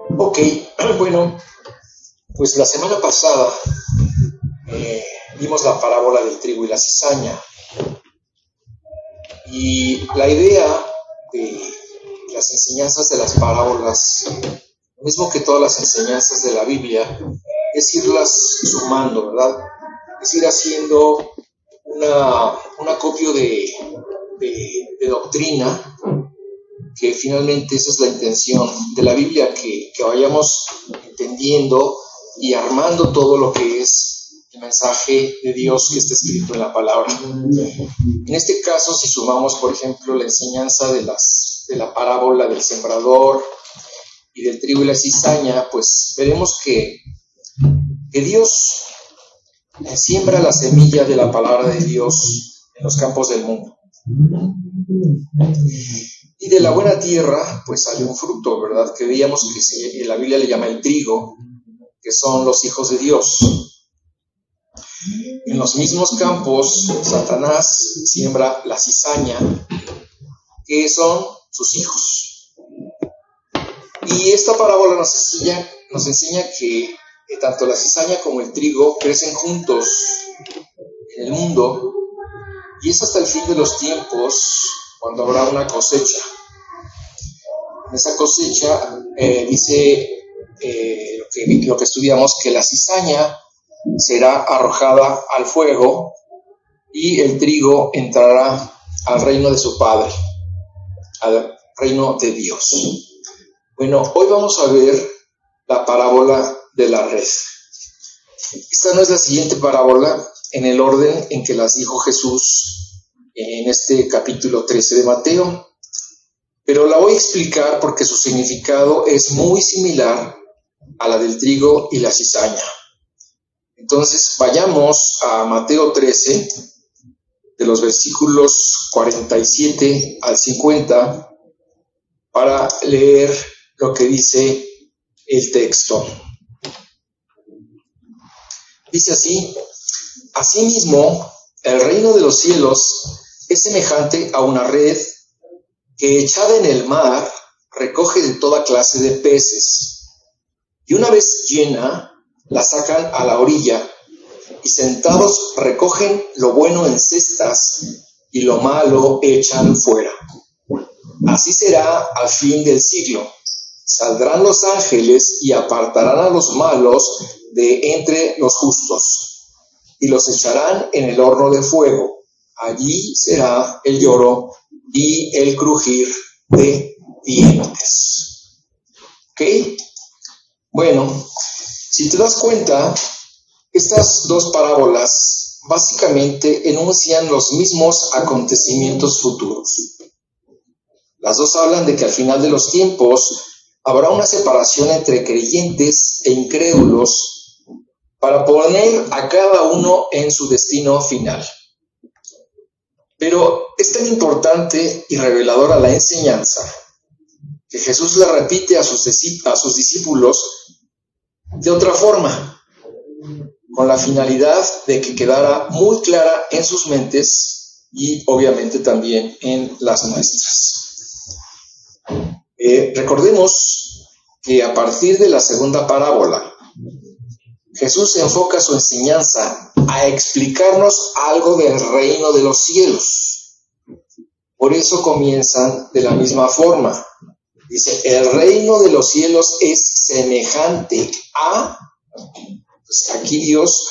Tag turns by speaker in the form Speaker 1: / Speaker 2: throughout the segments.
Speaker 1: Ok, bueno, pues la semana pasada vimos la parábola del trigo y la cizaña. Y la idea de las enseñanzas de las parábolas, lo mismo que todas las enseñanzas de la Biblia, es irlas sumando, ¿verdad? Es ir haciendo un acopio de doctrina, que finalmente esa es la intención de la Biblia, que vayamos entendiendo y armando todo lo que es el mensaje de Dios que está escrito en la palabra. En este caso, si sumamos, por ejemplo, la enseñanza de la parábola del sembrador y del trigo y la cizaña, pues veremos que Dios siembra la semilla de la palabra de Dios en los campos del mundo. Y de la buena tierra, pues sale un fruto, ¿verdad? Que veíamos que la Biblia le llama el trigo, que son los hijos de Dios. En los mismos campos, Satanás siembra la cizaña, que son sus hijos. Y esta parábola nos enseña que tanto la cizaña como el trigo crecen juntos en el mundo, y es hasta el fin de los tiempos cuando habrá una cosecha. En esa cosecha dice lo que estudiamos, que la cizaña será arrojada al fuego y el trigo entrará al reino de su Padre, al reino de Dios. Bueno, hoy vamos a ver la parábola de la red. Esta no es la siguiente parábola en el orden en que las dijo Jesús en este capítulo 13 de Mateo, pero la voy a explicar porque su significado es muy similar a la del trigo y la cizaña. Entonces, vayamos a Mateo 13, de los versículos 47 al 50, para leer lo que dice el texto. Dice así: Asimismo, el reino de los cielos es semejante a una red que, echada en el mar, recoge de toda clase de peces, y una vez llena, la sacan a la orilla, y sentados recogen lo bueno en cestas, y lo malo echan fuera. Así será al fin del siglo. Saldrán los ángeles y apartarán a los malos de entre los justos, y los echarán en el horno de fuego. Allí será el lloro y el crujir de dientes. ¿Ok? Bueno, si te das cuenta, estas dos parábolas básicamente enuncian los mismos acontecimientos futuros. Las dos hablan de que al final de los tiempos habrá una separación entre creyentes e incrédulos para poner a cada uno en su destino final. Pero es tan importante y reveladora la enseñanza que Jesús la repite a sus discípulos de otra forma, con la finalidad de que quedara muy clara en sus mentes y obviamente también en las nuestras. Recordemos que a partir de la segunda parábola, Jesús enfoca su enseñanza a explicarnos algo del reino de los cielos. Por eso comienzan de la misma forma. Dice, el reino de los cielos es semejante a... Pues aquí Dios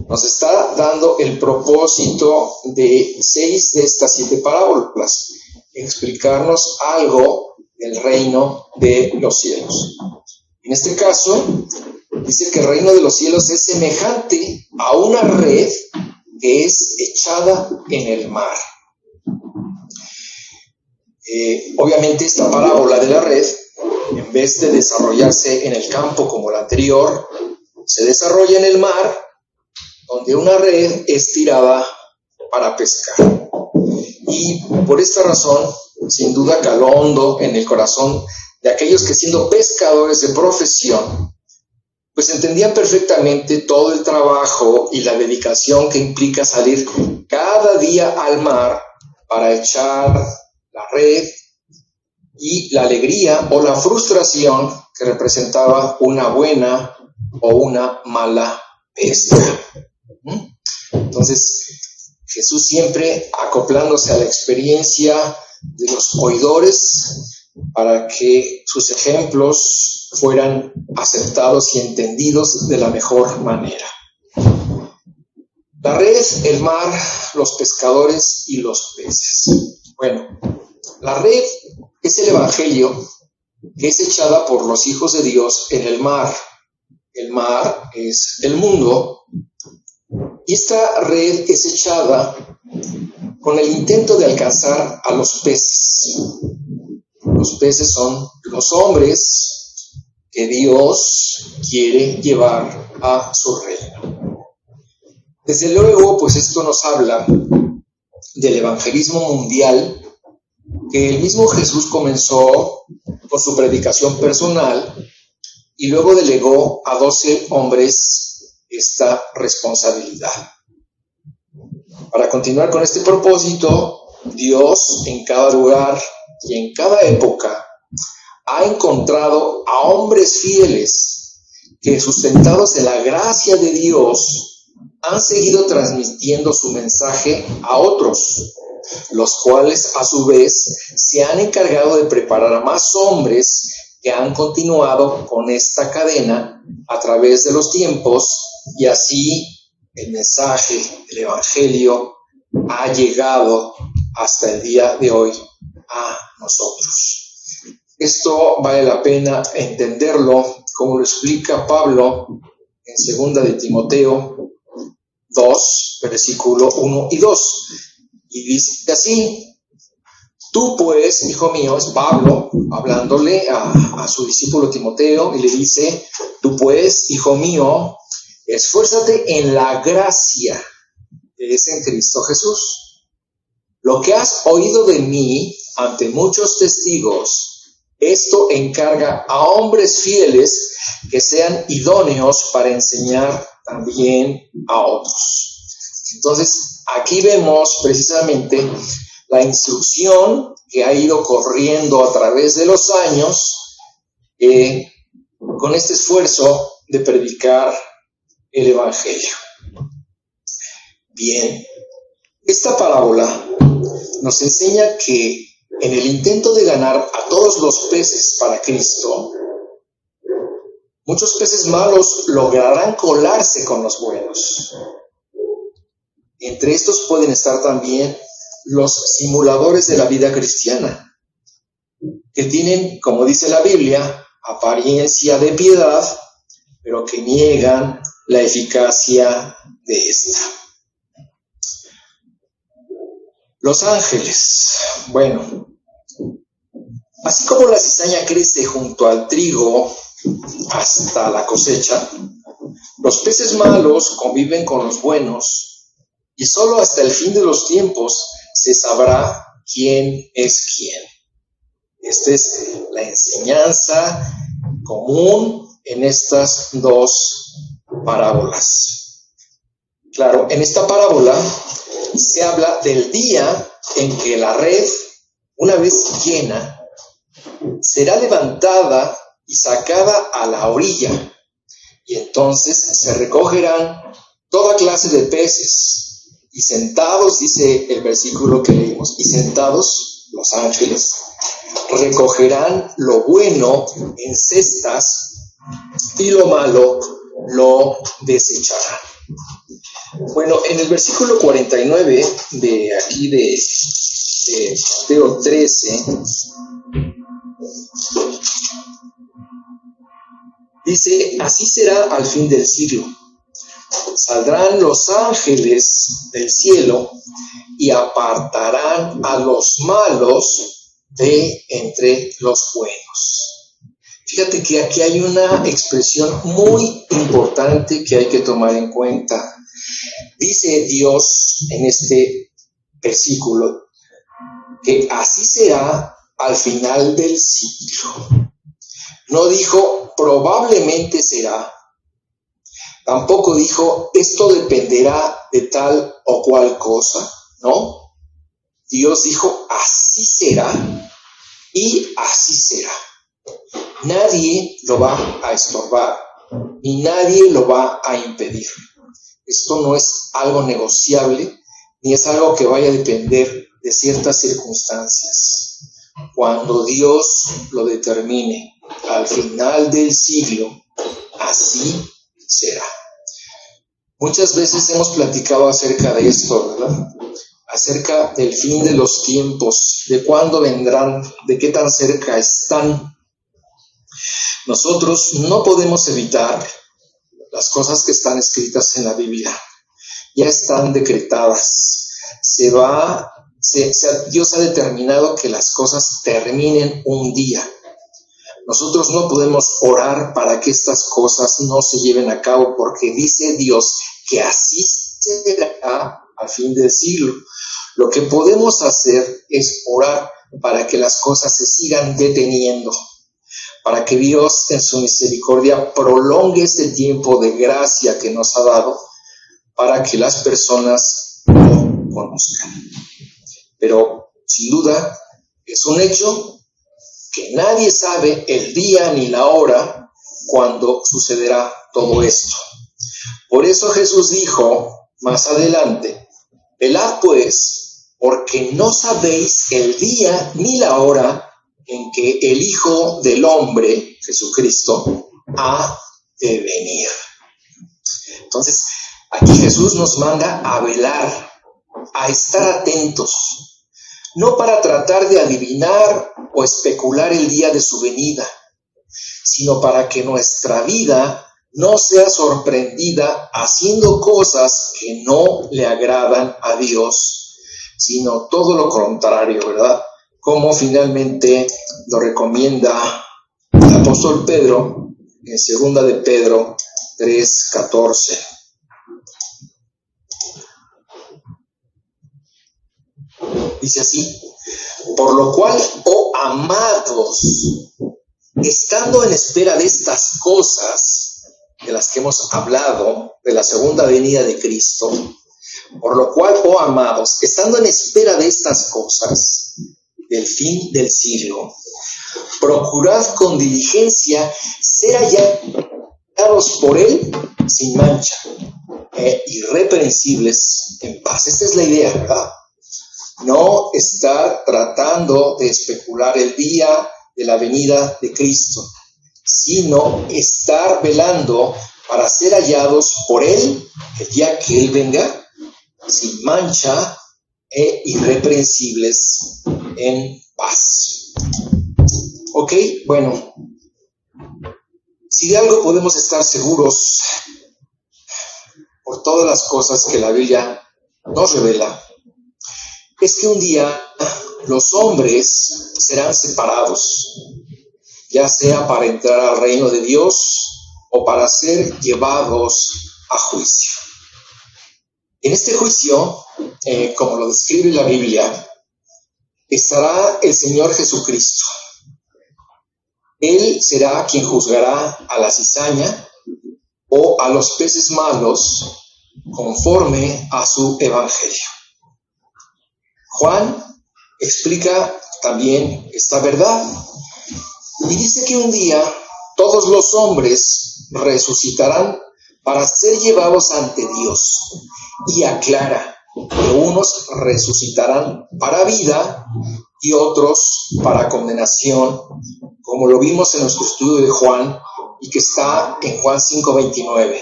Speaker 1: nos está dando el propósito de 6 de estas 7 parábolas, explicarnos algo del reino de los cielos. En este caso, dice que el reino de los cielos es semejante a una red que es echada en el mar. Obviamente esta parábola de la red, en vez de desarrollarse en el campo como la anterior, se desarrolla en el mar, donde una red es tirada para pescar. Y por esta razón, sin duda caló hondo en el corazón de aquellos que, siendo pescadores de profesión, pues entendían perfectamente todo el trabajo y la dedicación que implica salir cada día al mar para echar la red y la alegría o la frustración que representaba una buena o una mala pesca. Entonces, Jesús siempre acoplándose a la experiencia de los oidores para que sus ejemplos fueran aceptados y entendidos de la mejor manera. La red, el mar, los pescadores y los peces. Bueno, la red es el evangelio que es echada por los hijos de Dios en el mar. El mar es el mundo. Y esta red es echada con el intento de alcanzar a los peces. Los peces son los hombres que Dios quiere llevar a su reino. Desde luego, pues esto nos habla del evangelismo mundial que el mismo Jesús comenzó con su predicación personal y luego delegó a 12 hombres esta responsabilidad. Para continuar con este propósito, Dios en cada lugar y en cada época ha encontrado a hombres fieles que, sustentados en la gracia de Dios, han seguido transmitiendo su mensaje a otros, los cuales a su vez se han encargado de preparar a más hombres que han continuado con esta cadena a través de los tiempos, y así el mensaje del Evangelio ha llegado hasta el día de hoy a nosotros. Esto vale la pena entenderlo, como lo explica Pablo en 2 de Timoteo 2, versículo 1 y 2. Y dice así: tú pues, hijo mío, es Pablo hablándole a su discípulo Timoteo, y le dice: tú pues, hijo mío, esfuérzate en la gracia que es en Cristo Jesús. Lo que has oído de mí ante muchos testigos, esto encarga a hombres fieles que sean idóneos para enseñar también a otros. Entonces, aquí vemos precisamente la instrucción que ha ido corriendo a través de los años con este esfuerzo de predicar el Evangelio. Bien, esta parábola nos enseña que en el intento de ganar a todos los peces para Cristo, muchos peces malos lograrán colarse con los buenos. Entre estos pueden estar también los simuladores de la vida cristiana, que tienen, como dice la Biblia, apariencia de piedad, pero que niegan la eficacia de esta. Los ángeles. Bueno, así como la cizaña crece junto al trigo hasta la cosecha, los peces malos conviven con los buenos, y solo hasta el fin de los tiempos se sabrá quién es quién. Esta es la enseñanza común en estas dos parábolas. Claro, en esta parábola se habla del día en que la red, una vez llena, será levantada y sacada a la orilla, y entonces se recogerán toda clase de peces, y sentados, dice el versículo que leímos, y sentados los ángeles recogerán lo bueno en cestas y lo malo lo desecharán. Bueno, en el versículo 49 de aquí de Mateo 13, dice: así será al fin del siglo. Saldrán los ángeles del cielo y apartarán a los malos de entre los buenos. Fíjate que aquí hay una expresión muy importante que hay que tomar en cuenta. Dice Dios en este versículo que así será al final del siglo. No dijo probablemente será. Tampoco dijo esto dependerá de tal o cual cosa. No. Dios dijo así será. y así será. Nadie lo va a estorbar, ni nadie lo va a impedir. Esto no es algo negociable, ni es algo que vaya a depender de ciertas circunstancias. Cuando Dios lo determine al final del siglo, así será. Muchas veces hemos platicado acerca de esto, ¿verdad? Acerca del fin de los tiempos, de cuándo vendrán, de qué tan cerca están. Nosotros no podemos evitar las cosas que están escritas en la Biblia. Ya están decretadas. Dios ha determinado que las cosas terminen un día. Nosotros no podemos orar para que estas cosas no se lleven a cabo, porque dice Dios que así será al fin del siglo. Lo que podemos hacer es orar para que las cosas se sigan deteniendo, para que Dios en su misericordia prolongue este tiempo de gracia que nos ha dado, para que las personas lo conozcan. Pero sin duda es un hecho que nadie sabe el día ni la hora cuando sucederá todo esto. Por eso Jesús dijo más adelante: velad pues, porque no sabéis el día ni la hora en que el Hijo del Hombre, Jesucristo, ha de venir. Entonces, aquí Jesús nos manda a velar, a estar atentos, no para tratar de adivinar o especular el día de su venida, sino para que nuestra vida no sea sorprendida haciendo cosas que no le agradan a Dios, sino todo lo contrario, ¿verdad? Como finalmente lo recomienda el apóstol Pedro en 2 de Pedro 3:14. Dice así: por lo cual, oh amados, estando en espera de estas cosas de las que hemos hablado, de la segunda venida de Cristo, por lo cual, oh amados, estando en espera de estas cosas, del fin del siglo, procurad con diligencia ser hallados por Él sin mancha, irreprensibles en paz. Esta es la idea, ¿verdad? No estar tratando de especular el día de la venida de Cristo, sino estar velando para ser hallados por Él el día que Él venga, sin mancha e irreprensibles en paz. Ok, bueno, si de algo podemos estar seguros por todas las cosas que la Biblia nos revela, es que un día los hombres serán separados, ya sea para entrar al reino de Dios o para ser llevados a juicio. En este juicio, como lo describe la Biblia, estará el Señor Jesucristo. Él será quien juzgará a la cizaña o a los peces malos conforme a su evangelio. Juan explica también esta verdad y dice que un día todos los hombres resucitarán para ser llevados ante Dios, y aclara que unos resucitarán para vida y otros para condenación, como lo vimos en nuestro estudio de Juan y que está en Juan 5:29.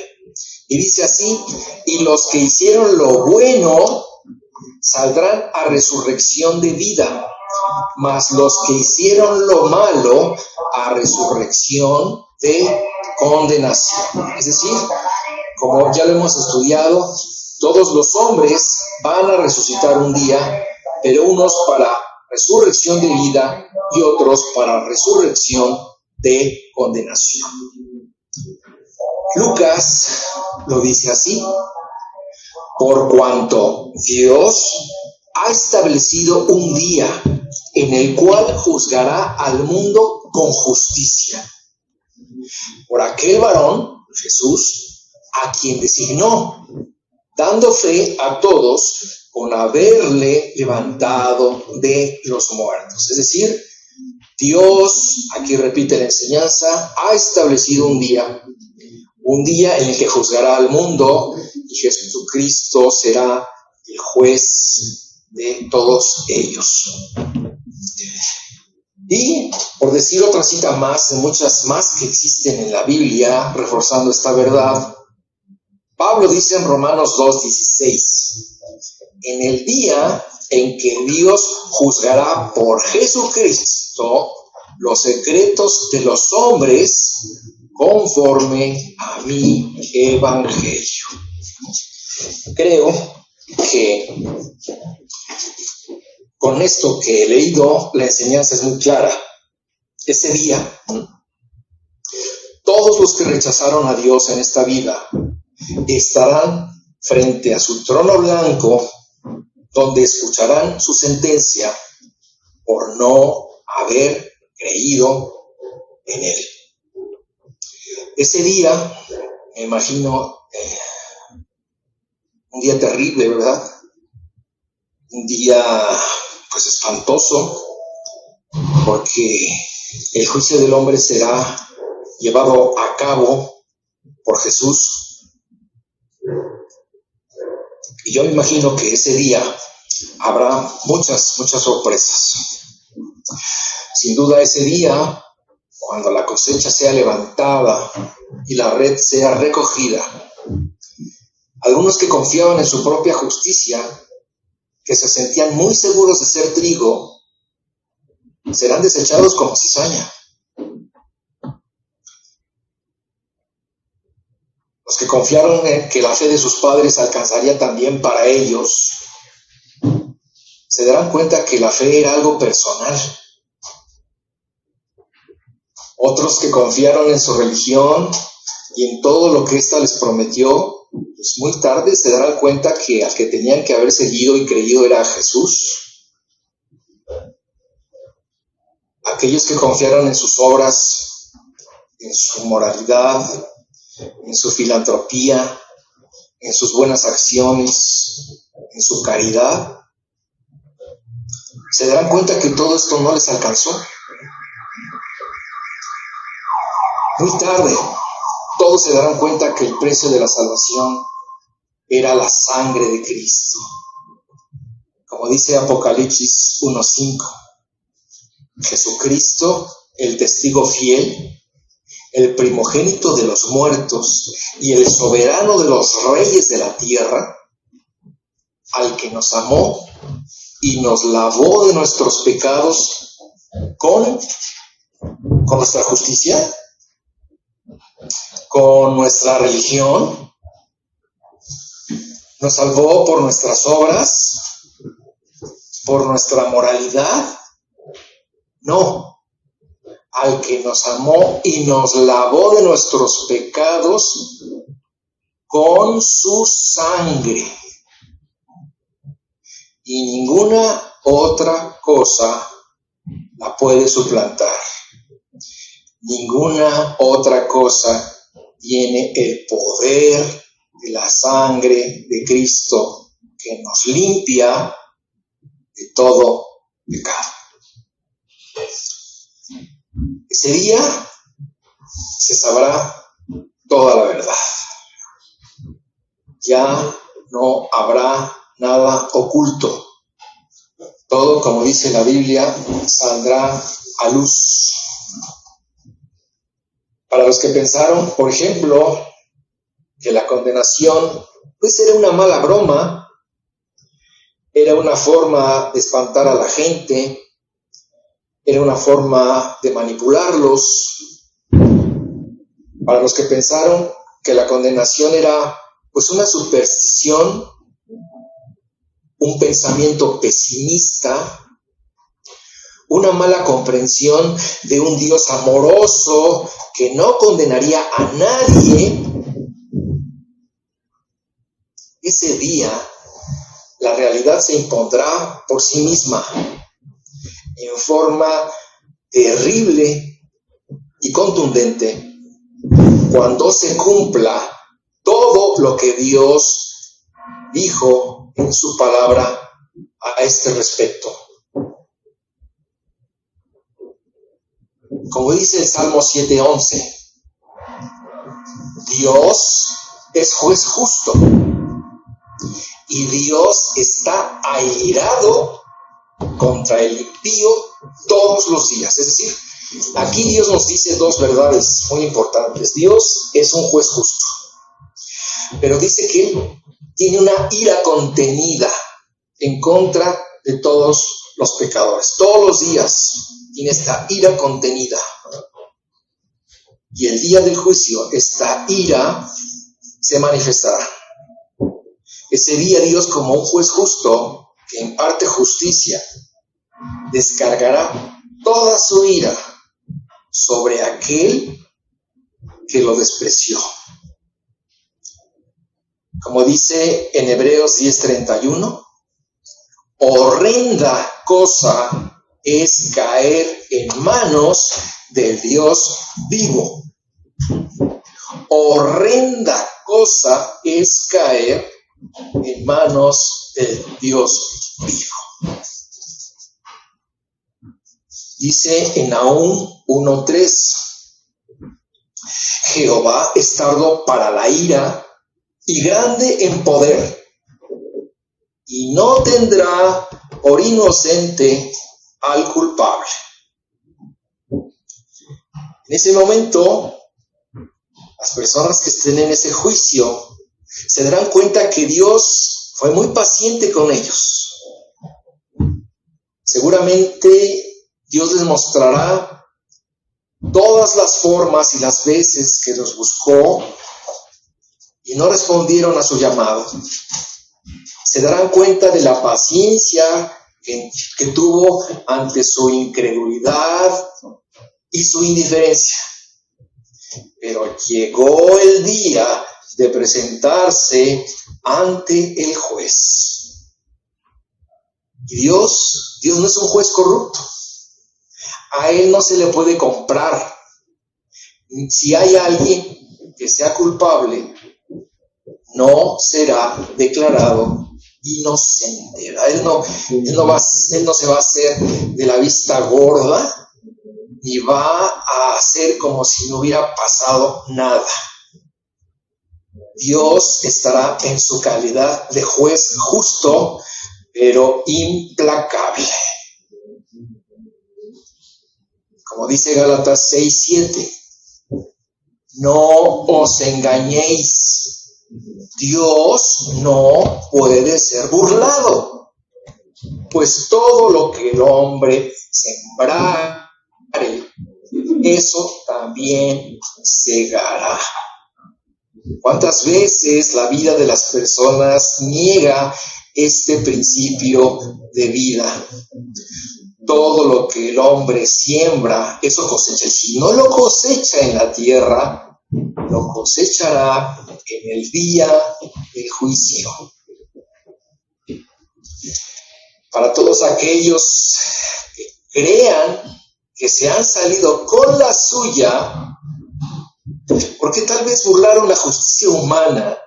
Speaker 1: Y dice así: y los que hicieron lo bueno saldrán a resurrección de vida, mas los que hicieron lo malo a resurrección de condenación. Es decir, como ya lo hemos estudiado, todos los hombres van a resucitar un día, pero unos para resurrección de vida y otros para resurrección de condenación. Lucas lo dice así: por cuanto Dios ha establecido un día en el cual juzgará al mundo con justicia, por aquel varón, Jesús, a quien designó, dando fe a todos con haberle levantado de los muertos. Es decir, Dios, aquí repite la enseñanza, ha establecido un día en el que juzgará al mundo y Jesucristo será el juez de todos ellos. Y, por decir otra cita más, de muchas más que existen en la Biblia, reforzando esta verdad, Pablo dice en Romanos 2:16, en el día en que Dios juzgará por Jesucristo los secretos de los hombres conforme a mi evangelio. Creo que con esto que he leído, la enseñanza es muy clara. Ese día, todos los que rechazaron a Dios en esta vida estarán frente a su trono blanco, donde escucharán su sentencia por no haber creído en Él. Ese día, me imagino, un día terrible, ¿verdad? Un día, pues, espantoso, porque el juicio del hombre será llevado a cabo por Jesús. Y yo me imagino que ese día habrá muchas sorpresas. Sin duda ese día, cuando la cosecha sea levantada y la red sea recogida, algunos que confiaban en su propia justicia, que se sentían muy seguros de ser trigo, serán desechados como cizaña. Los que confiaron en que la fe de sus padres alcanzaría también para ellos, se darán cuenta que la fe era algo personal. Otros que confiaron en su religión y en todo lo que ésta les prometió, pues muy tarde se darán cuenta que al que tenían que haber seguido y creído era Jesús. Aquellos que confiaron en sus obras, en su moralidad, en su filantropía, en sus buenas acciones, en su caridad, se darán cuenta que todo esto no les alcanzó. Muy tarde, todos se darán cuenta que el precio de la salvación era la sangre de Cristo. Como dice Apocalipsis 1:5, Jesucristo, el testigo fiel, el primogénito de los muertos y el soberano de los reyes de la tierra, al que nos amó y nos lavó de nuestros pecados con nuestra justicia, con nuestra religión, nos salvó por nuestras obras, por nuestra moralidad. No, al que nos amó y nos lavó de nuestros pecados con su sangre. Y ninguna otra cosa la puede suplantar. Ninguna otra cosa tiene el poder de la sangre de Cristo que nos limpia de todo pecado. Ese día se sabrá toda la verdad. Ya no habrá nada oculto. Todo, como dice la Biblia, saldrá a luz. Para los que pensaron, por ejemplo, que la condenación pues era una mala broma, era una forma de espantar a la gente, era una forma de manipularlos. Para los que pensaron que la condenación era pues una superstición, un pensamiento pesimista, una mala comprensión de un Dios amoroso que no condenaría a nadie, ese día la realidad se impondrá por sí misma en forma terrible y contundente cuando se cumpla todo lo que Dios dijo en su palabra a este respecto. Como dice el Salmo 7:11, Dios es juez justo y Dios está airado contra el impío todos los días. Es decir, aquí Dios nos dice dos verdades muy importantes. Dios es un juez justo, pero dice que Él tiene una ira contenida en contra de todos los pecadores. Todos los días tiene esta ira contenida. Y el día del juicio, esta ira se manifestará. Ese día Dios, como un juez justo que imparte justicia, descargará toda su ira sobre aquel que lo despreció. Como dice en Hebreos 10:31, horrenda cosa es caer en manos del Dios vivo. Horrenda cosa es caer en manos del Dios vivo. Dice en Nahum 1:3, Jehová es tardo para la ira y grande en poder, y no tendrá por inocente al culpable. En ese momento, las personas que estén en ese juicio se darán cuenta que Dios fue muy paciente con ellos. Seguramente Dios les mostrará todas las formas y las veces que los buscó y no respondieron a su llamado. Se darán cuenta de la paciencia que tuvo ante su incredulidad y su indiferencia. Pero llegó el día de presentarse ante el juez. Y Dios no es un juez corrupto. A Él no se le puede comprar. Si hay alguien que sea culpable, no será declarado inocente. Él no se va a hacer de la vista gorda ni va a hacer como si no hubiera pasado nada. Dios estará en su calidad de juez justo, pero implacable. Como dice Gálatas 6:7, no os engañéis. Dios no puede ser burlado, pues todo lo que el hombre sembrare, eso también segará. ¿Cuántas veces la vida de las personas niega este principio de vida? Todo lo que el hombre siembra, eso cosecha. Si no lo cosecha en la tierra, lo cosechará en el día del juicio. Para todos aquellos que crean que se han salido con la suya, porque tal vez burlaron la justicia humana,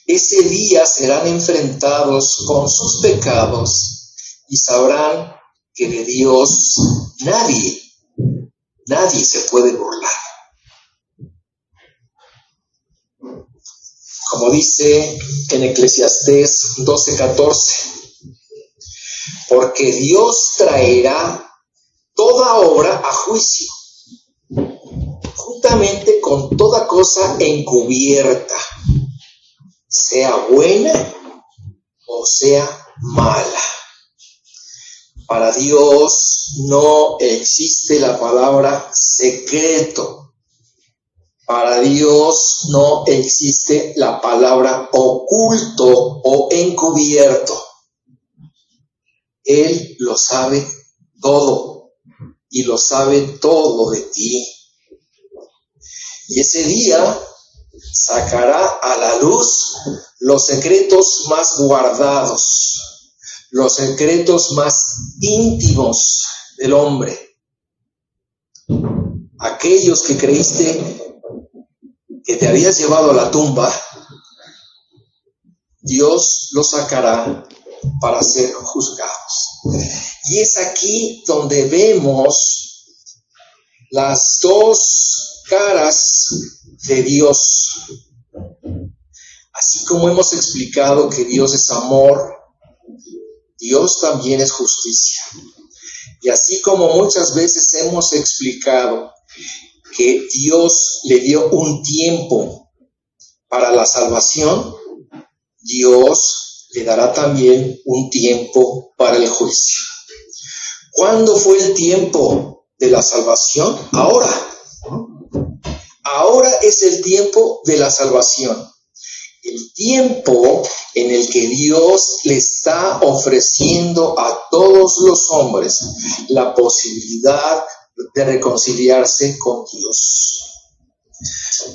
Speaker 1: ese día serán enfrentados con sus pecados y sabrán que de Dios nadie se puede burlar. Como dice en Eclesiastés 12:14, porque Dios traerá toda obra a juicio, juntamente con toda cosa encubierta, sea buena o sea mala. Para Dios no existe la palabra secreto. Para Dios no existe la palabra oculto o encubierto. Él lo sabe todo y lo sabe todo de ti. Y ese día sacará a la luz los secretos más guardados, los secretos más íntimos del hombre. Aquellos que creíste que te habías llevado a la tumba, Dios los sacará para ser juzgados. Y es aquí donde vemos las dos caras de Dios. Así como hemos explicado que Dios es amor, Dios también es justicia. Y así como muchas veces hemos explicado que Dios le dio un tiempo para la salvación, Dios le dará también un tiempo para el juicio. ¿Cuándo fue el tiempo de la salvación? Ahora. Ahora es el tiempo de la salvación. El tiempo en el que Dios le está ofreciendo a todos los hombres la posibilidad de reconciliarse con Dios.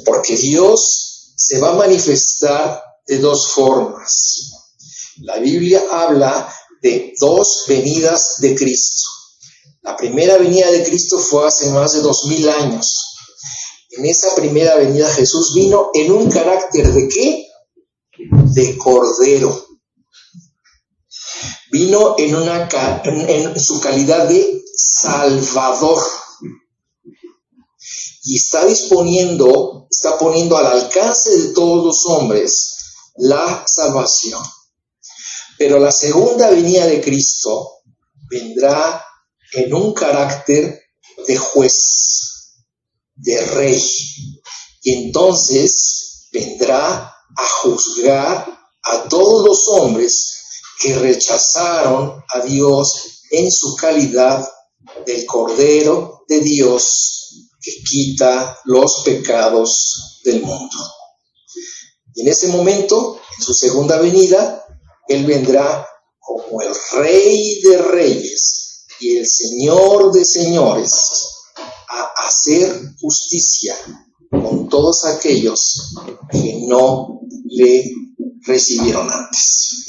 Speaker 1: Porque Dios se va a manifestar de dos formas. La Biblia habla de dos venidas de Cristo. La primera venida de Cristo fue hace más de 2000 años. En esa primera venida Jesús vino en un carácter ¿de qué? De Cordero. Vino en su calidad de Salvador. Y está poniendo al alcance de todos los hombres la salvación. Pero la segunda venida de Cristo vendrá en un carácter de juez, de rey. Y entonces vendrá a juzgar a todos los hombres que rechazaron a Dios en su calidad del Cordero de Dios que quita los pecados del mundo. Y en ese momento, en su segunda venida, Él vendrá como el Rey de Reyes y el Señor de Señores a hacer justicia con todos aquellos que no le recibieron antes.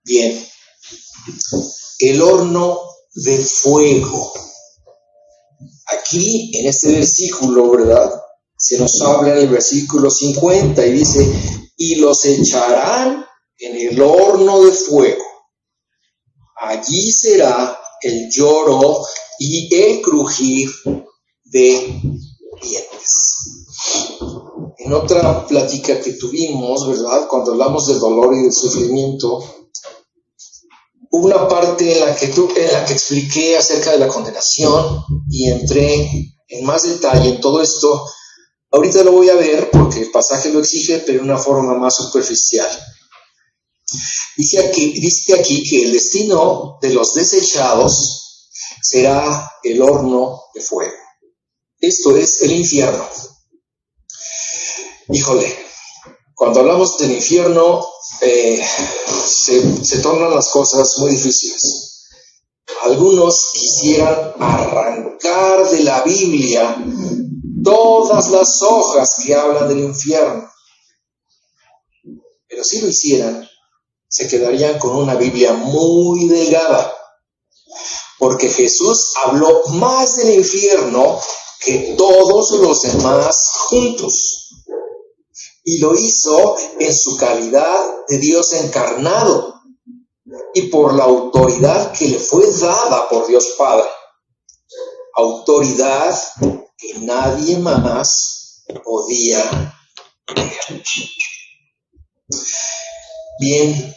Speaker 1: Bien, el horno de fuego. Aquí en este versículo, ¿verdad? Se nos habla en el versículo 50 y dice, y los echarán en el horno de fuego. Allí será el lloro y el crujir de dientes. En otra plática que tuvimos, ¿verdad? Cuando hablamos del dolor y del sufrimiento, hubo una parte en la que expliqué acerca de la condenación y entré en más detalle en todo esto. Ahorita lo voy a ver porque el pasaje lo exige, pero de una forma más superficial. Dice aquí que el destino de los desechados será el horno de fuego. Esto es el infierno. Híjole, cuando hablamos del infierno, se tornan las cosas muy difíciles. Algunos quisieran arrancar de la Biblia todas las hojas que hablan del infierno. Pero si lo hicieran, se quedarían con una Biblia muy delgada. Porque Jesús habló más del infierno que todos los demás juntos. Y lo hizo en su calidad de Dios encarnado y por la autoridad que le fue dada por Dios Padre. Autoridad que nadie más podía tener. Bien,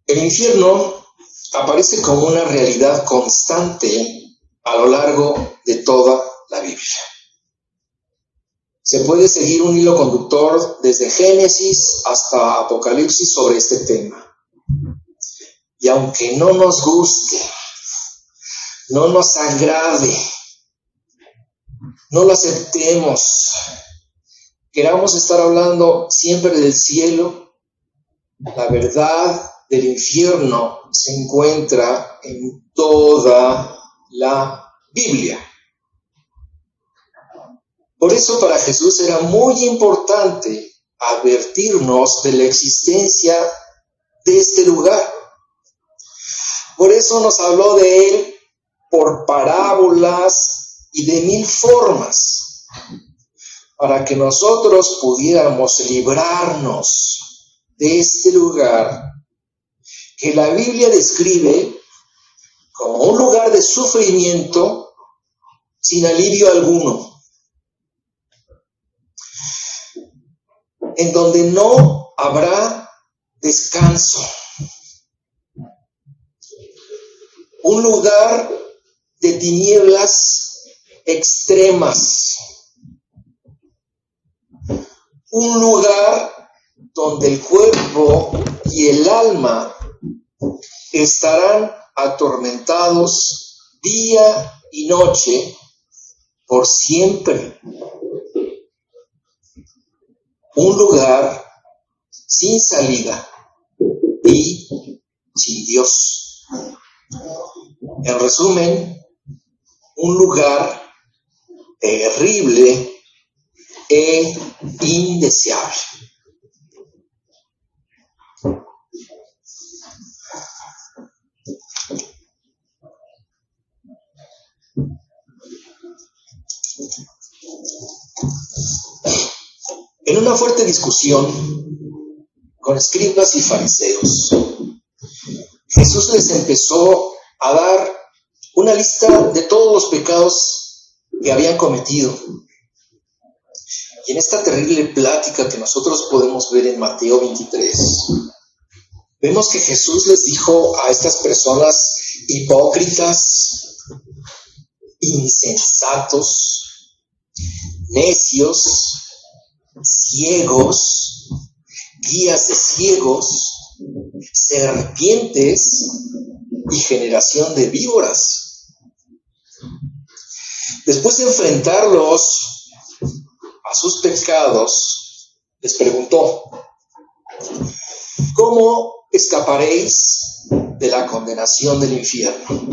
Speaker 1: el infierno aparece como una realidad constante a lo largo de toda la Biblia. Se puede seguir un hilo conductor desde Génesis hasta Apocalipsis sobre este tema. Y aunque no nos guste, no nos agrade, no lo aceptemos, queramos estar hablando siempre del cielo, la verdad del infierno se encuentra en toda la Biblia. Por eso para Jesús era muy importante advertirnos de la existencia de este lugar. Por eso nos habló de él por parábolas y de 1000 formas, para que nosotros pudiéramos librarnos de este lugar que la Biblia describe como un lugar de sufrimiento sin alivio alguno, en donde no habrá descanso. Un lugar de tinieblas extremas. Un lugar donde el cuerpo y el alma estarán atormentados día y noche por siempre. Un lugar sin salida y sin Dios. En resumen, un lugar terrible e indeseable. En una fuerte discusión con escribas y fariseos, Jesús les empezó a dar una lista de todos los pecados que habían cometido. Y en esta terrible plática que nosotros podemos ver en Mateo 23, vemos que Jesús les dijo a estas personas hipócritas, insensatos, necios, ciegos, guías de ciegos, serpientes y generación de víboras. Después de enfrentarlos a sus pecados, les preguntó: ¿cómo escaparéis de la condenación del infierno?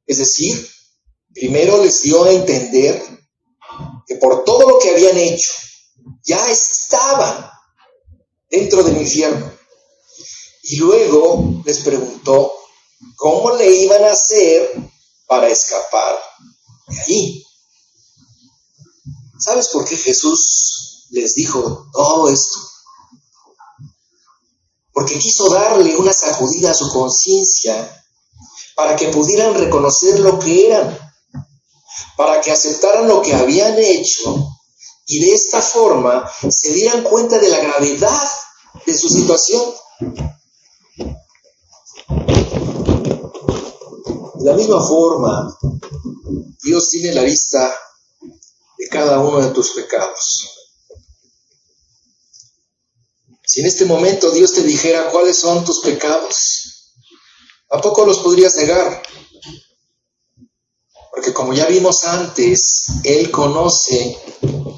Speaker 1: Es decir, primero les dio a entender que por todo lo que habían hecho, ya estaban dentro del infierno. Y luego les preguntó cómo le iban a hacer para escapar de allí. ¿Sabes por qué Jesús les dijo todo esto? Porque quiso darle una sacudida a su conciencia para que pudieran reconocer lo que eran, para que aceptaran lo que habían hecho y de esta forma se dieran cuenta de la gravedad de su situación. De la misma forma, Dios tiene la lista de cada uno de tus pecados. Si en este momento Dios te dijera cuáles son tus pecados, ¿a poco los podrías negar? Porque como ya vimos antes, Él conoce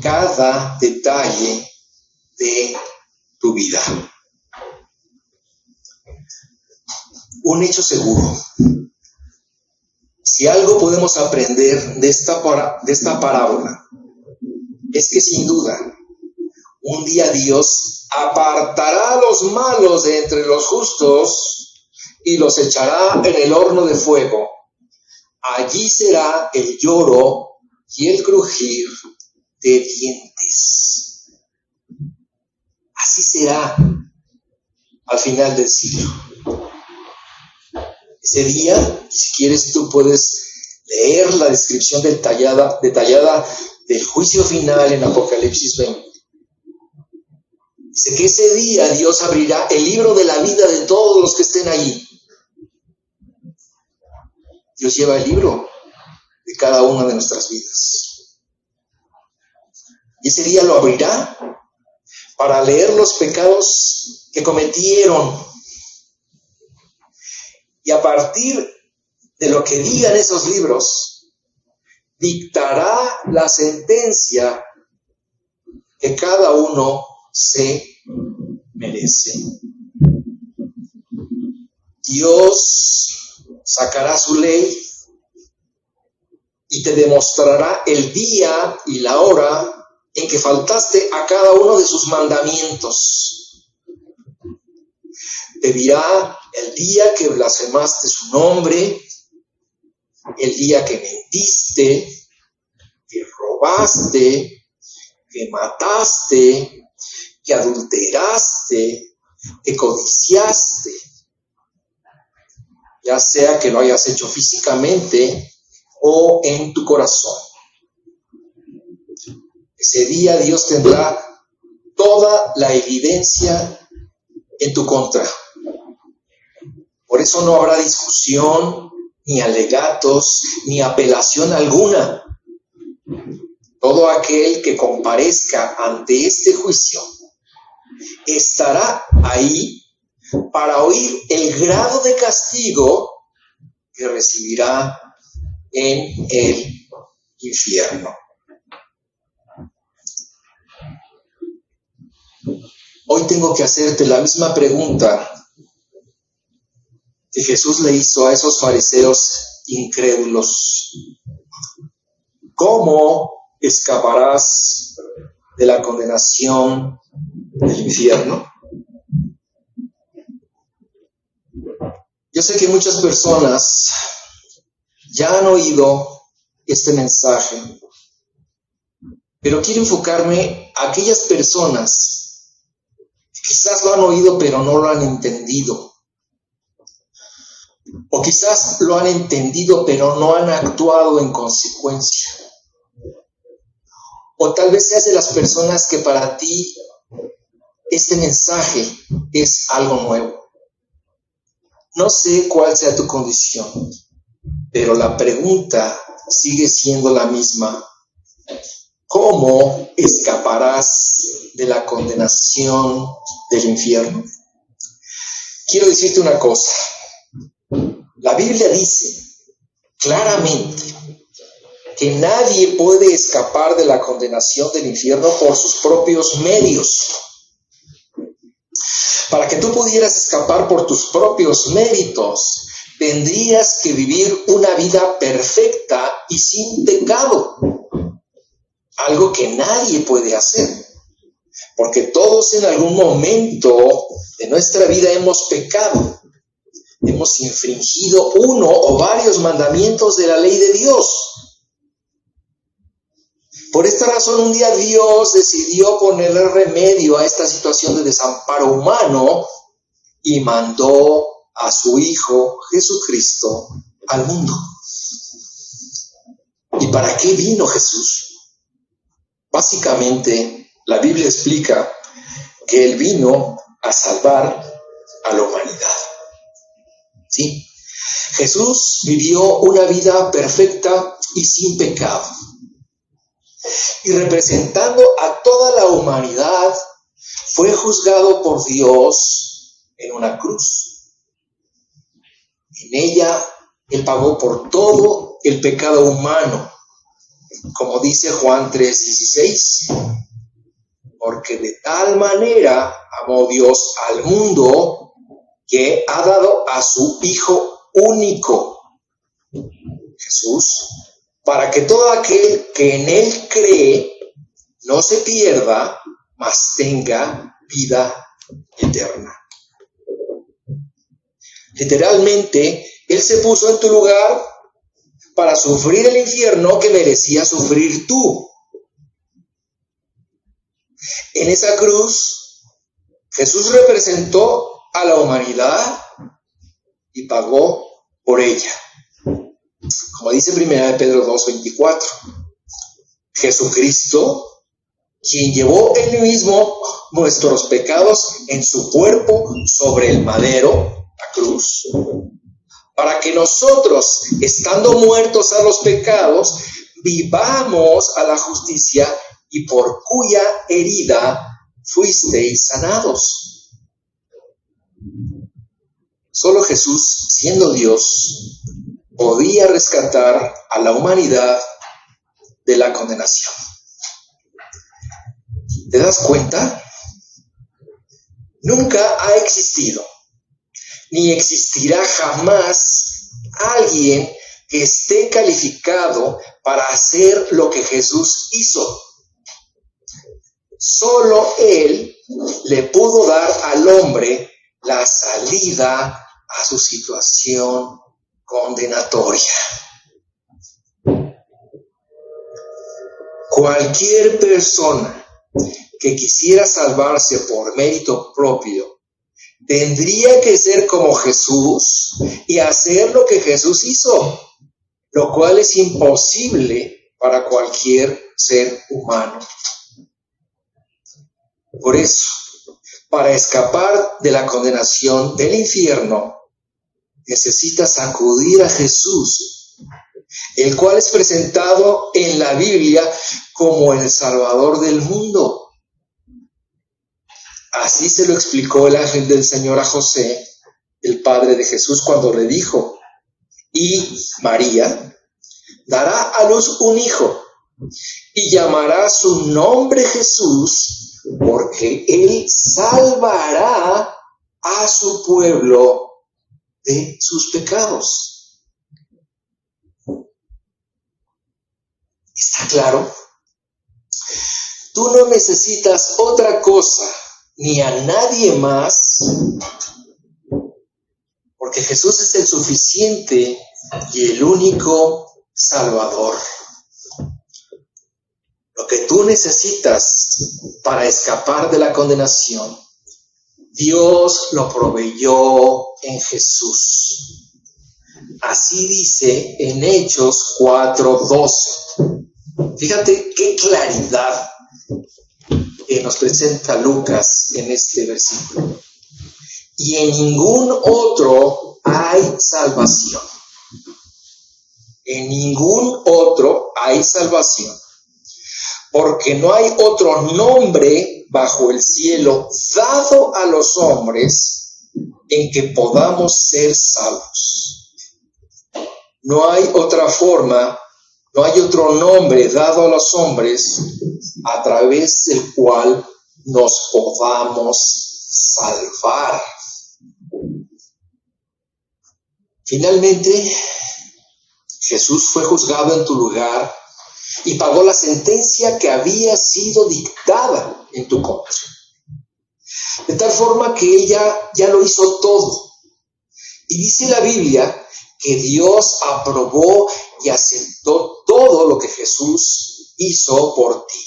Speaker 1: cada detalle de tu vida. Un hecho seguro. Si algo podemos aprender de esta parábola, es que sin duda, un día Dios apartará a los malos de entre los justos y los echará en el horno de fuego. Allí será el lloro y el crujir de dientes. Así será al final del siglo. Ese día, si quieres, tú puedes leer la descripción detallada del juicio final en Apocalipsis 20. Dice que ese día Dios abrirá el libro de la vida de todos los que estén allí. Dios lleva el libro de cada una de nuestras vidas. Y ese día lo abrirá para leer los pecados que cometieron. Y a partir de lo que digan esos libros, dictará la sentencia que cada uno se merece. Dios sacará su ley y te demostrará el día y la hora en que faltaste a cada uno de sus mandamientos. Te dirá el día que blasfemaste su nombre, el día que mentiste, que robaste, que mataste, que adulteraste, que codiciaste, ya sea que lo hayas hecho físicamente o en tu corazón. Ese día Dios tendrá toda la evidencia en tu contra. Por eso no habrá discusión, ni alegatos, ni apelación alguna. Todo aquel que comparezca ante este juicio estará ahí para oír el grado de castigo que recibirá en el infierno. Hoy tengo que hacerte la misma pregunta que Jesús le hizo a esos fariseos incrédulos. ¿Cómo escaparás de la condenación del infierno? Yo sé que muchas personas ya han oído este mensaje, pero quiero enfocarme a aquellas personas que quizás lo han oído pero no lo han entendido. O quizás lo han entendido pero no han actuado en consecuencia. O tal vez seas de las personas que para ti este mensaje es algo nuevo. No sé cuál sea tu condición, pero la pregunta sigue siendo la misma. ¿Cómo escaparás de la condenación del infierno? Quiero decirte una cosa. La Biblia dice claramente que nadie puede escapar de la condenación del infierno por sus propios medios. Para que tú pudieras escapar por tus propios méritos, tendrías que vivir una vida perfecta y sin pecado. Algo que nadie puede hacer. Porque todos en algún momento de nuestra vida hemos pecado. Hemos infringido uno o varios mandamientos de la ley de Dios. Por esta razón, un día Dios decidió ponerle remedio a esta situación de desamparo humano y mandó a su Hijo Jesucristo al mundo. ¿Y para qué vino Jesús? Básicamente, la Biblia explica que Él vino a salvar a la humanidad. ¿Sí? Jesús vivió una vida perfecta y sin pecado. Y representando a toda la humanidad, fue juzgado por Dios en una cruz. En ella, Él pagó por todo el pecado humano, como dice Juan 3:16. Porque de tal manera amó Dios al mundo que ha dado a su Hijo único, Jesús, para que todo aquel que en Él cree no se pierda, mas tenga vida eterna. Literalmente, Él se puso en tu lugar para sufrir el infierno que merecías sufrir tú. En esa cruz, Jesús representó a la humanidad y pagó por ella. Como dice 1 Pedro 2:24, Jesucristo, quien llevó Él mismo nuestros pecados en su cuerpo sobre el madero, la cruz, para que nosotros, estando muertos a los pecados, vivamos a la justicia y por cuya herida fuisteis sanados. Solo Jesús, siendo Dios, podía rescatar a la humanidad de la condenación. ¿Te das cuenta? Nunca ha existido, ni existirá jamás alguien que esté calificado para hacer lo que Jesús hizo. Solo Él le pudo dar al hombre la salida a su situación condenatoria. Cualquier persona que quisiera salvarse por mérito propio tendría que ser como Jesús y hacer lo que Jesús hizo. lo cual es imposible para cualquier ser humano. Por eso, para escapar de la condenación del infierno, necesitas acudir a Jesús, el cual es presentado en la Biblia como el Salvador del mundo. Así se lo explicó el ángel del Señor a José, el padre de Jesús, cuando le dijo: y María dará a luz un hijo, y llamará su nombre Jesús, porque él salvará a su pueblo de sus pecados. ¿Está claro? Tú no necesitas otra cosa, ni a nadie más, porque Jesús es el suficiente y el único Salvador. Lo que tú necesitas para escapar de la condenación, Dios lo proveyó en Jesús. Así dice en Hechos 4:12. Fíjate qué claridad nos presenta Lucas en este versículo. Y en ningún otro hay salvación. En ningún otro hay salvación. Porque no hay otro nombre bajo el cielo dado a los hombres en que podamos ser salvos. No hay otra forma, no hay otro nombre dado a los hombres a través del cual nos podamos salvar. Finalmente, Jesús fue juzgado en tu lugar y pagó la sentencia que había sido dictada en tu contra. De tal forma que ella ya lo hizo todo. Y dice la Biblia que Dios aprobó y aceptó todo lo que Jesús hizo por ti.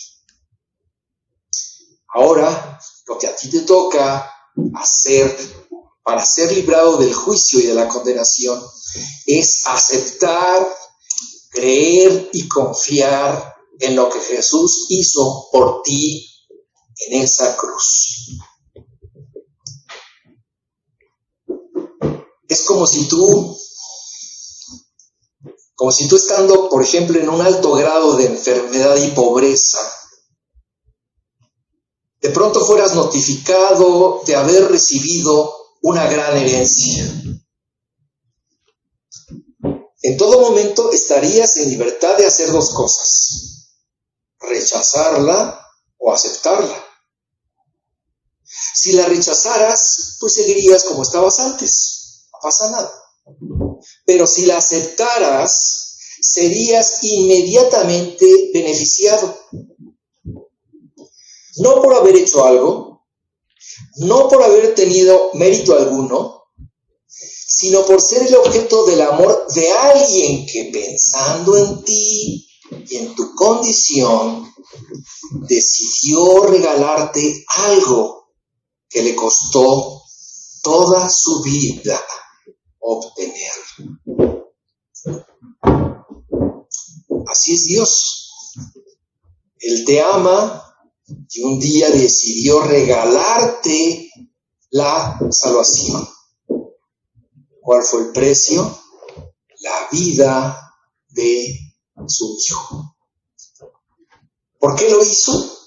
Speaker 1: Ahora, lo que a ti te toca hacer para ser librado del juicio y de la condenación es aceptar, creer y confiar en lo que Jesús hizo por ti en esa cruz. Es como si tú estando, por ejemplo, en un alto grado de enfermedad y pobreza, de pronto fueras notificado de haber recibido una gran herencia. En todo momento estarías en libertad de hacer dos cosas: rechazarla o aceptarla. Si la rechazaras, pues seguirías como estabas antes, no pasa nada. Pero si la aceptaras, serías inmediatamente beneficiado. No por haber hecho algo, no por haber tenido mérito alguno, sino por ser el objeto del amor de alguien que, pensando en ti y en tu condición, decidió regalarte algo que le costó toda su vida obtener. Así es Dios. Él te ama y un día decidió regalarte la salvación. ¿Cuál fue el precio? La vida de su Hijo. ¿Por qué lo hizo?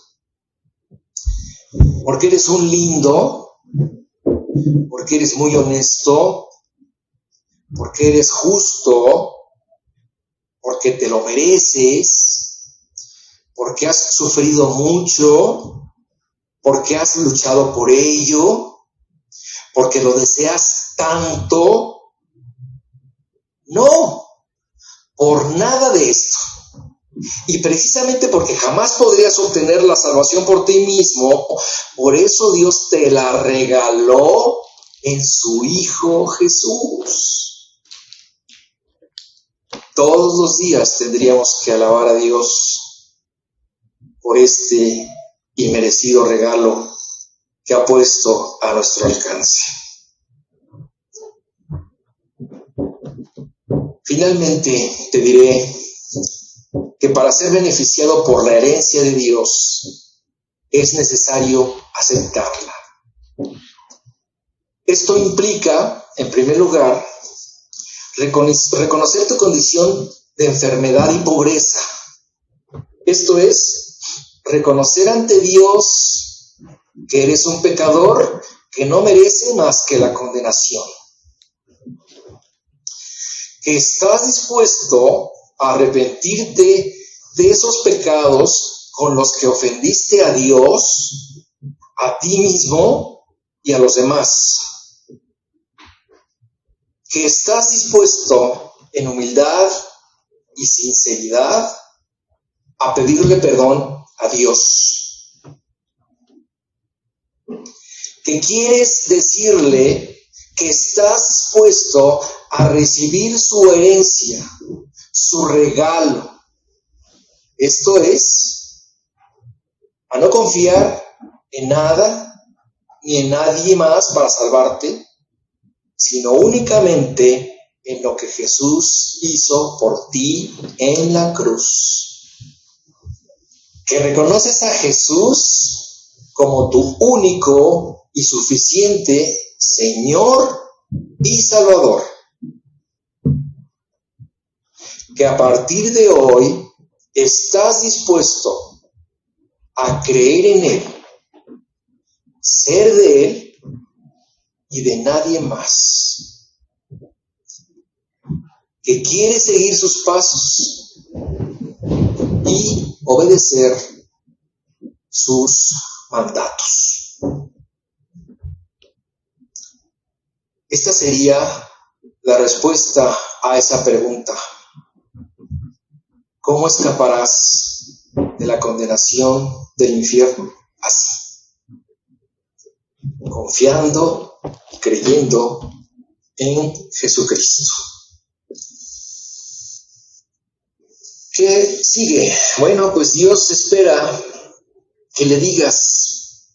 Speaker 1: Porque eres un lindo, porque eres muy honesto, porque eres justo, porque te lo mereces, porque has sufrido mucho, porque has luchado por ello, porque lo deseas tanto. No, por nada de esto. Y precisamente porque jamás podrías obtener la salvación por ti mismo, por eso Dios te la regaló en su Hijo Jesús. Todos los días tendríamos que alabar a Dios por este inmerecido regalo que ha puesto a nuestro alcance. Finalmente te diré que para ser beneficiado por la herencia de Dios es necesario aceptarla. Esto implica, en primer lugar, reconocer tu condición de enfermedad y pobreza. Esto es, reconocer ante Dios que eres un pecador que no merece más que la condenación. Que estás dispuesto a arrepentirte de esos pecados con los que ofendiste a Dios, a ti mismo y a los demás. Que estás dispuesto en humildad y sinceridad a pedirle perdón a Dios. Que quieres decirle que estás dispuesto a recibir su herencia, su regalo. Esto es, a no confiar en nada ni en nadie más para salvarte, sino únicamente en lo que Jesús hizo por ti en la cruz. Que reconoces a Jesús como tu único y suficiente Señor y Salvador. Que a partir de hoy estás dispuesto a creer en Él, ser de Él y de nadie más. Que quieres seguir sus pasos y obedecer sus mandatos. Esta sería la respuesta a esa pregunta. ¿Cómo escaparás de la condenación del infierno? Así, confiando y creyendo en Jesucristo. ¿Qué sigue? Bueno, pues Dios espera que le digas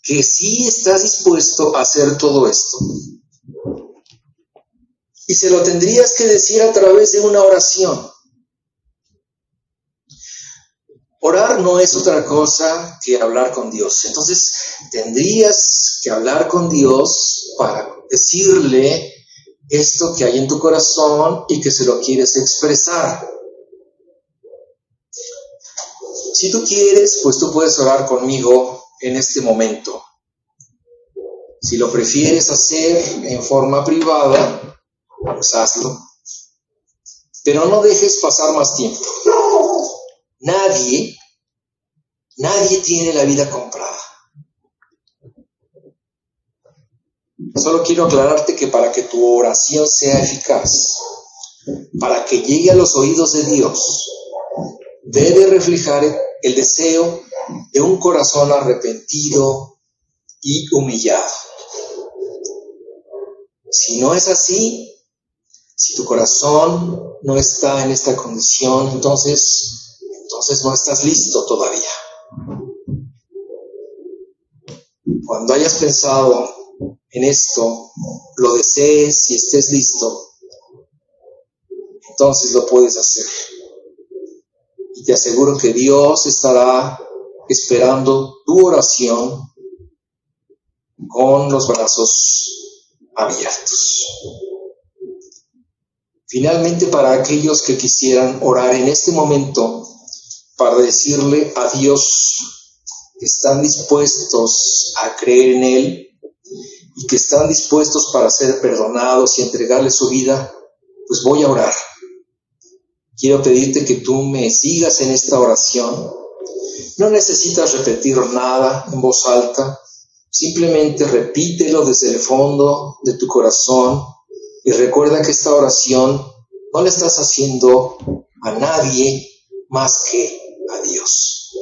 Speaker 1: que sí estás dispuesto a hacer todo esto. Y se lo tendrías que decir a través de una oración. Orar no es otra cosa que hablar con Dios. Entonces, tendrías que hablar con Dios para decirle esto que hay en tu corazón y que se lo quieres expresar. Si tú quieres, pues tú puedes orar conmigo en este momento. Si lo prefieres hacer en forma privada, pues hazlo. Pero no dejes pasar más tiempo. Nadie tiene la vida comprada. Solo quiero aclararte que para que tu oración sea eficaz, para que llegue a los oídos de Dios, debe reflejar el deseo de un corazón arrepentido y humillado. Si no es así, si tu corazón no está en esta condición, entonces no estás listo todavía. Cuando hayas pensado en esto, lo desees y estés listo, entonces lo puedes hacer. Y te aseguro que Dios estará esperando tu oración con los brazos abiertos. Finalmente, para aquellos que quisieran orar en este momento para decirle a Dios que están dispuestos a creer en Él y que están dispuestos para ser perdonados y entregarle su vida, pues voy a orar. Quiero pedirte que tú me sigas en esta oración. No necesitas repetir nada en voz alta, simplemente repítelo desde el fondo de tu corazón y recuerda que esta oración no la estás haciendo a nadie más que a Dios.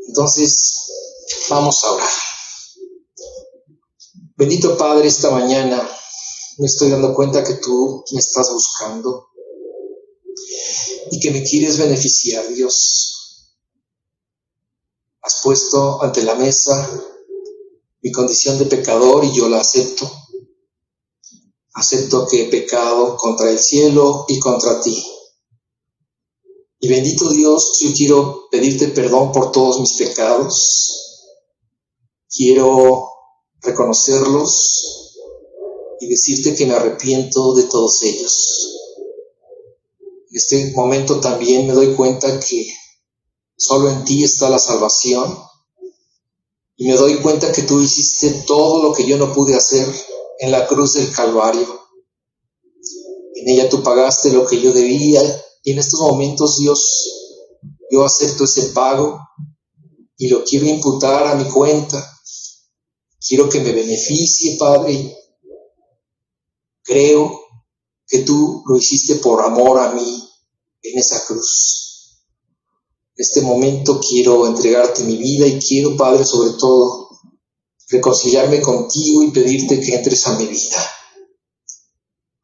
Speaker 1: Entonces, vamos a orar. Bendito Padre, esta mañana me estoy dando cuenta que tú me estás buscando y que me quieres beneficiar, Dios. Has puesto ante la mesa mi condición de pecador y yo la acepto. Acepto que he pecado contra el cielo y contra ti. Y bendito Dios, yo quiero pedirte perdón por todos mis pecados. Quiero reconocerlos y decirte que me arrepiento de todos ellos. En este momento también me doy cuenta que solo en ti está la salvación. Y me doy cuenta que tú hiciste todo lo que yo no pude hacer en la cruz del Calvario. En ella tú pagaste lo que yo debía. Y en estos momentos, Dios, yo acepto ese pago y lo quiero imputar a mi cuenta. Quiero que me beneficie, Padre. Creo que tú lo hiciste por amor a mí en esa cruz. En este momento quiero entregarte mi vida y quiero, Padre, sobre todo, reconciliarme contigo y pedirte que entres a mi vida.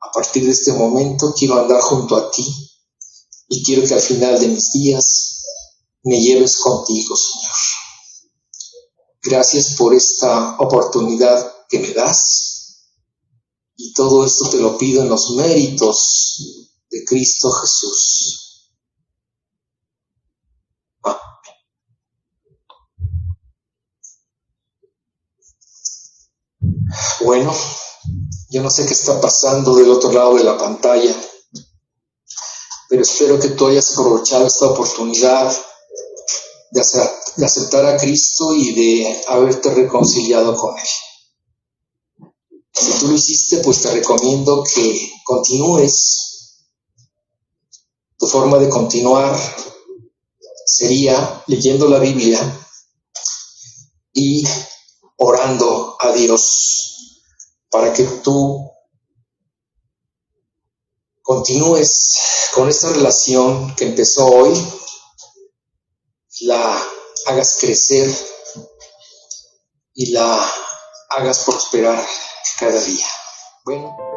Speaker 1: A partir de este momento quiero andar junto a ti y quiero que al final de mis días me lleves contigo, Señor. Gracias por esta oportunidad que me das y todo esto te lo pido en los méritos de Cristo Jesús. Amén. Bueno, yo no sé qué está pasando del otro lado de la pantalla, pero espero que tú hayas aprovechado esta oportunidad de aceptar a Cristo y de haberte reconciliado con Él. Si tú lo hiciste, pues te recomiendo que continúes. Tu forma de continuar sería leyendo la Biblia y orando a Dios para que tú continúes con esta relación que empezó hoy, la hagas crecer y la hagas prosperar cada día. Bueno.